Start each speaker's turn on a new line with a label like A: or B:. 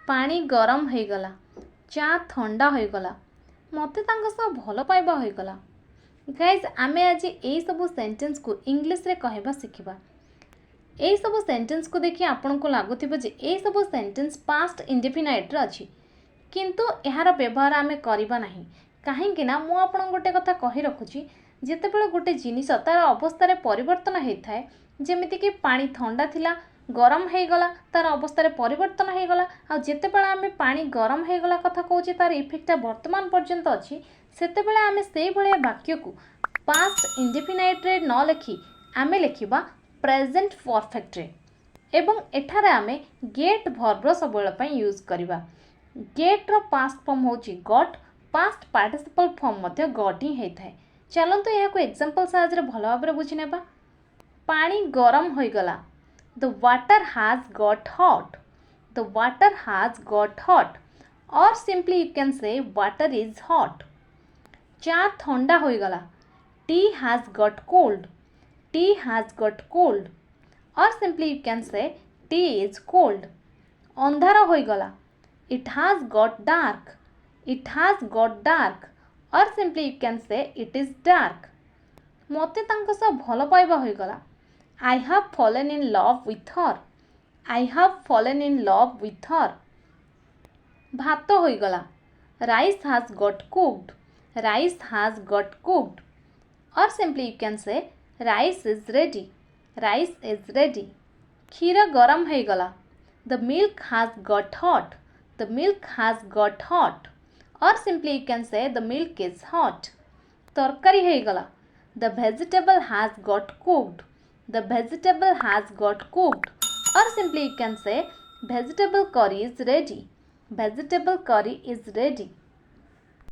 A: पानी गरम हो गला, चा ठंडा हो गला, मते तांका सह भल पाइबा हो गला। गाइज आमे आज यही सब सेंटेंस को इंग्लिश रे कहबा सिखिबा। यही सब सेंटेंस को देखि आपन को लागुथिबो जे यही सब सेंटेंस पास्ट इंडेफिनाइट रे अछि, किंतु एहार व्यवहार आमे करिबा नाही। काहेकि ना मु आपन गोटे कथा कहि रखुची, जेतेबेले गोटे जिनिस तार अवस्था रे परिवर्तन होता है, जेमिति कि पानी ठंडा थिला गरम हो गला, तार अवस्था रे परिवर्तन हो गला। आ जेतेबेले आमे पानी गरम हो गला कथा कहूचे, तार इफेक्टटा वर्तमान पर्यंत अछि, सेतेबेले आमे सेही भलिया वाक्य को पास्ट इंडेफिनाइट रे न लिखि आमे लिखिबा प्रेजेंट परफेक्ट रे। एवं एठारे आमे गेट वर्ब सबवेला पई यूज करिबा। गेट रो पास्ट फॉर्म होची गॉट, पास्ट पार्टिसिपल फॉर्म मध्ये गॉट ही हेथाय। चलंतु यहाँ को एग्जांपल साहाय्य भल भाव बुझी नेबा। पानी गरम हो गला, the water has got hot, the water has got hot, और simply you can say water is hot. चा ठंडा हो गला, tea has got cold, tea has got cold, और simply you can say tea is cold. अंधार हो गला, it has got dark, it has got dark, और simply you can say it is dark. मते तांको सह भल पाइबा हो गला। I have fallen in love with her, I have fallen in love with her. भात हो गला, rice has got cooked, rice has got cooked, और simply you can say rice is ready, rice is ready. क्षीर गरम हो गला, the milk has got hot, the milk has got hot, और simply you can say the milk is hot. तरकारी हो गला, the vegetable has got cooked, the vegetable has got cooked, और simply you can से vegetable curry is ready, vegetable curry is ready।